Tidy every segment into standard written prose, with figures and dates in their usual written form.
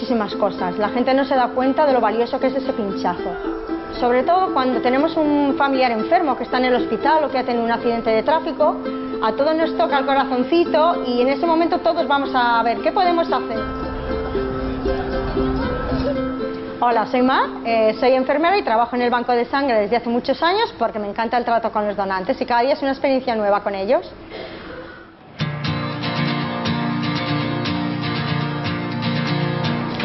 muchísimas cosas. La gente no se da cuenta de lo valioso que es ese pinchazo. Sobre todo cuando tenemos un familiar enfermo que está en el hospital o que ha tenido un accidente de tráfico, a todos nos toca el corazoncito y en ese momento todos vamos a ver qué podemos hacer. Hola, soy Mar, soy enfermera y trabajo en el banco de sangre desde hace muchos años porque me encanta el trato con los donantes y cada día es una experiencia nueva con ellos.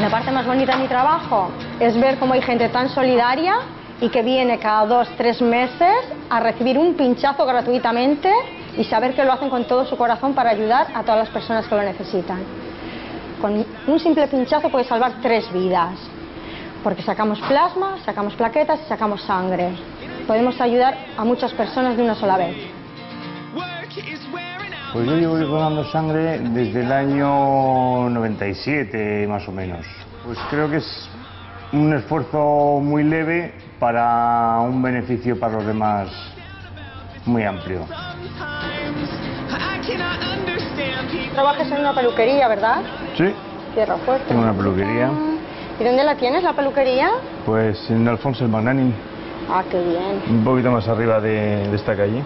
La parte más bonita de mi trabajo es ver cómo hay gente tan solidaria y que viene cada 2 o 3 meses a recibir un pinchazo gratuitamente y saber que lo hacen con todo su corazón para ayudar a todas las personas que lo necesitan. Con un simple pinchazo puede salvar 3 vidas, porque sacamos plasma, sacamos plaquetas y sacamos sangre. Podemos ayudar a muchas personas de una sola vez. Pues yo llevo donando sangre desde el año 97, más o menos. Pues creo que es un esfuerzo muy leve para un beneficio para los demás muy amplio. Trabajas en una peluquería, ¿verdad? Sí. Cierra fuerte. Tengo una peluquería. ¿Y dónde la tienes, la peluquería? Pues en Alfonso el Magnánimo. Ah, qué bien. Un poquito más arriba de esta calle.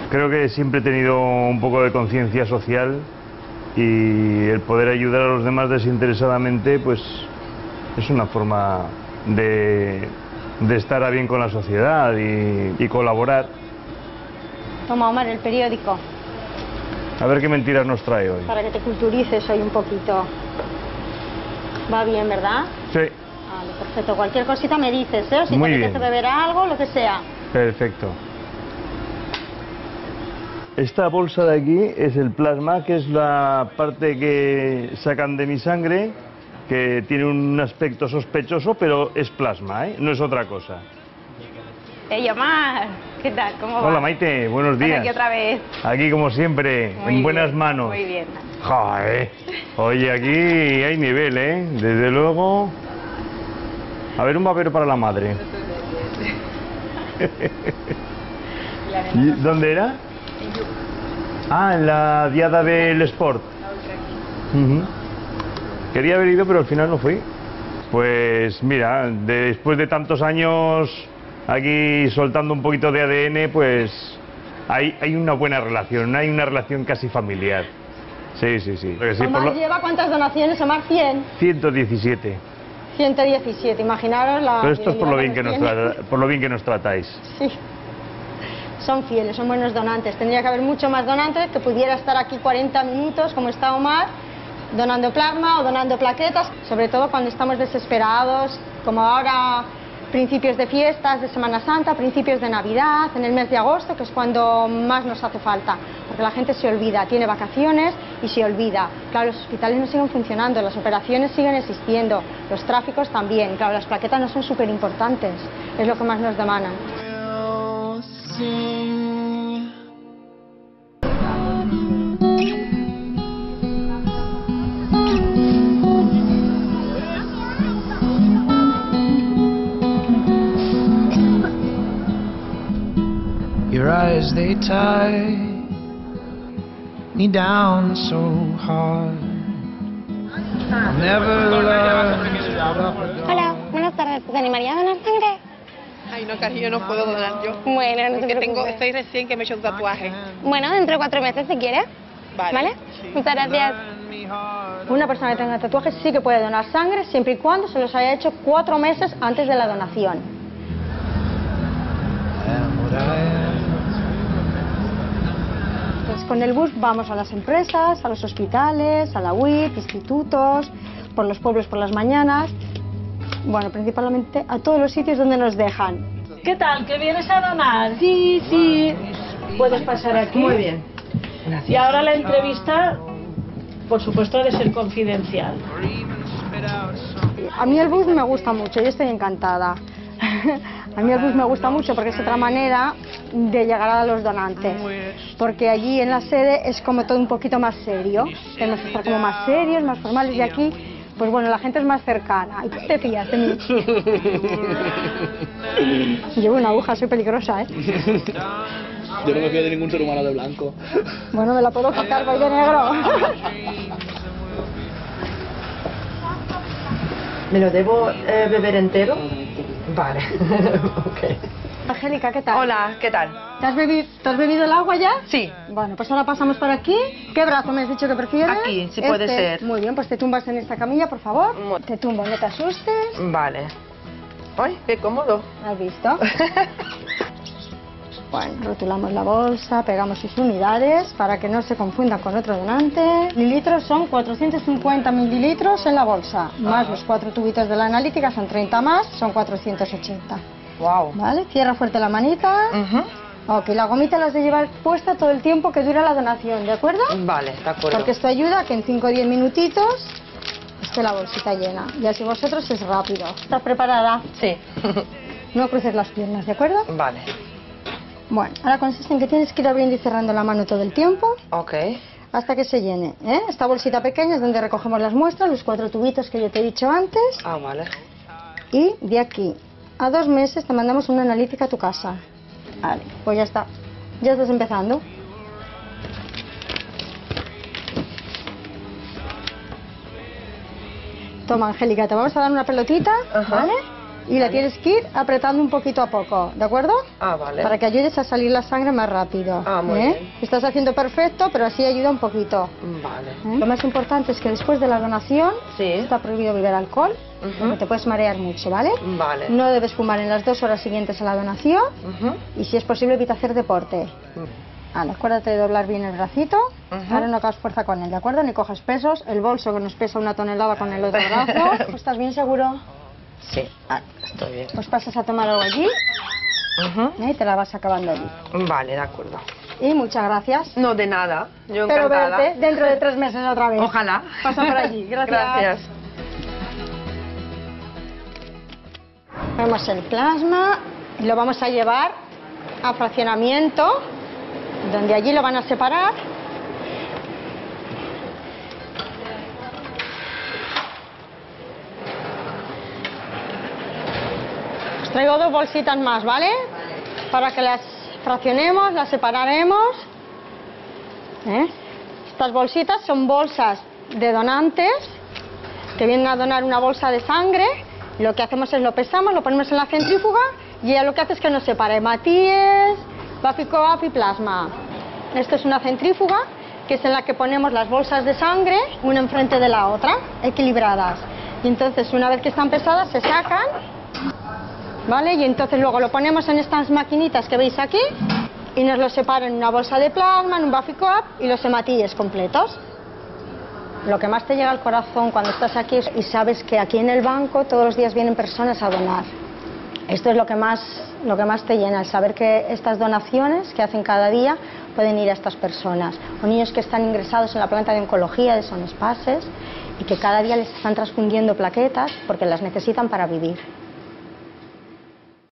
Creo que siempre he tenido un poco de conciencia social y el poder ayudar a los demás desinteresadamente, pues es una forma de estar a bien con la sociedad y colaborar. Toma, Omar, el periódico. A ver qué mentiras nos trae hoy. Para que te culturices hoy un poquito. Va bien, ¿verdad? Sí. Vale, perfecto. Cualquier cosita me dices, ¿eh? O si Muy te bien. apetece beber algo, lo que sea. Perfecto. Esta bolsa de aquí es el plasma, que es la parte que sacan de mi sangre, que tiene un aspecto sospechoso, pero es plasma, ¿eh? No es otra cosa. Hey, Omar, ¿qué tal? ¿Cómo va? Hola, Maite, buenos días. Aquí otra vez. Aquí, como siempre, Muy en buenas bien, manos. Muy bien. Joder. Oye, aquí hay nivel, ¿eh? Desde luego. A ver, un babero para la madre. ¿Y dónde era? Ah, en la diada del Sport. Quería haber ido, pero al final no fui. Pues mira, después de tantos años aquí soltando un poquito de ADN, pues hay una buena relación, hay una relación casi familiar. Sí, sí, sí. Sí, Omar lleva ¿cuántas donaciones? Omar, 100. 117. 117, imaginaros la... Pero esto es por lo bien fidelidad que nos tratáis. Sí. Son fieles, son buenos donantes. Tendría que haber mucho más donantes que pudiera estar aquí 40 minutos, como está Omar, donando plasma o donando plaquetas, sobre todo cuando estamos desesperados, como ahora, principios de fiestas, de Semana Santa, principios de Navidad, en el mes de agosto, que es cuando más nos hace falta, porque la gente se olvida, tiene vacaciones y se olvida. Claro, los hospitales no siguen funcionando, las operaciones siguen existiendo, los tráficos también. Claro, las plaquetas no son súper importantes, es lo que más nos demandan. Your eyes, they tie me down so hard. I'll never learn. Hola, buenas tardes. ¿Te animaría a donar sangre? Ay, no, cariño, no puedo donar yo. Bueno, no te Porque preocupes. estoy recién que me he hecho un tatuaje. Bueno, dentro de 4 meses si quieres. Vale. Sí. Muchas gracias. Una persona que tenga tatuajes sí que puede donar sangre siempre y cuando se los haya hecho 4 meses antes de la donación. Pues con el bus vamos a las empresas, a los hospitales, a la UIT, institutos, por los pueblos por las mañanas. Bueno, principalmente a todos los sitios donde nos dejan. ¿Qué tal? ¿Que vienes a donar? Sí, sí. ¿Puedes pasar aquí? Muy bien. Gracias. Y ahora la entrevista, por supuesto, ha de ser confidencial. A mí el bus me gusta mucho, yo estoy encantada. A mí el bus me gusta mucho porque es otra manera de llegar a los donantes. Porque allí en la sede es como todo un poquito más serio. Tenemos que estar como más serios, más formales, y aquí, pues bueno, la gente es más cercana. ¿Y tú te fías de mí? Llevo una aguja, soy peligrosa, ¿eh? Yo no me fío de ningún ser humano de blanco. Bueno, me la puedo sacar, voy de negro. ¿Me lo debo beber entero? Vale. Ok. Angélica, ¿qué tal? Hola, ¿qué tal? ¿Te has bebido el agua ya? Sí. Bueno, pues ahora pasamos por aquí. ¿Qué brazo me has dicho que prefieres? Aquí, si puede ser. Muy bien, pues te tumbas en esta camilla, por favor. Te tumbo, no te asustes. Vale. ¡Ay, qué cómodo! ¿Has visto? Bueno, rotulamos la bolsa, pegamos sus unidades para que no se confundan con otro donante. Mililitros son 450 mililitros en la bolsa, más los 4 tubitos de la analítica, son 30 más, son 480. Wow. ¿Vale? Cierra fuerte la manita. Ok, la gomita la has de llevar puesta todo el tiempo que dura la donación, ¿de acuerdo? Vale, de acuerdo. Porque esto ayuda a que en 5 o 10 minutitos esté la bolsita llena. Y así vosotros es rápido. ¿Estás preparada? Sí. No cruces las piernas, ¿de acuerdo? Vale. Bueno, ahora consiste en que tienes que ir abriendo y cerrando la mano todo el tiempo. Ok. Hasta que se llene, ¿eh? Esta bolsita pequeña es donde recogemos las muestras, los 4 tubitos que yo te he dicho antes. Ah, vale. Y de aquí a 2 meses te mandamos una analítica a tu casa. Vale, pues ya está. Ya estás empezando. Toma, Angélica, te vamos a dar una pelotita, ¿vale? Y la tienes que ir apretando un poquito a poco, ¿de acuerdo? Ah, vale. Para que ayudes a salir la sangre más rápido. Ah, muy bien. Estás haciendo perfecto, pero así ayuda un poquito. Vale. Lo más importante es que después de la donación Sí. está prohibido beber alcohol, porque te puedes marear mucho, ¿vale? Vale. No debes fumar en las 2 horas siguientes a la donación y si es posible evita hacer deporte. Vale, acuérdate de doblar bien el bracito. Ahora no hagas fuerza con él, ¿de acuerdo? Ni cojas pesos. El bolso que nos pesa 1 tonelada con el otro brazo. ¿Estás bien seguro? Sí, estoy bien. Pues pasas a tomar algo allí y te la vas acabando allí. Vale, de acuerdo. Y muchas gracias. No, de nada. Yo Pero encantada. verte dentro de 3 meses otra vez. Ojalá. Pasa por allí. Gracias. Gracias. Vemos el plasma y lo vamos a llevar a fraccionamiento, donde allí lo van a separar. Os traigo 2 bolsitas más, ¿vale? Para que las fraccionemos, las separaremos. Estas bolsitas son bolsas de donantes que vienen a donar una bolsa de sangre. Lo que hacemos es lo pesamos, lo ponemos en la centrífuga y ella lo que hace es que nos separa hematíes, BAFI-CoAP y plasma. Esto es una centrífuga que es en la que ponemos las bolsas de sangre una enfrente de la otra, equilibradas. Y entonces una vez que están pesadas se sacan, ¿vale? Y entonces luego lo ponemos en estas maquinitas que veis aquí y nos lo separan en una bolsa de plasma, en un BAFI-CoAP y los hematíes completos. Lo que más te llega al corazón cuando estás aquí y sabes que aquí en el banco todos los días vienen personas a donar. Esto es lo que más te llena, el saber que estas donaciones que hacen cada día pueden ir a estas personas. O niños que están ingresados en la planta de oncología de Son Espases y que cada día les están transfundiendo plaquetas porque las necesitan para vivir.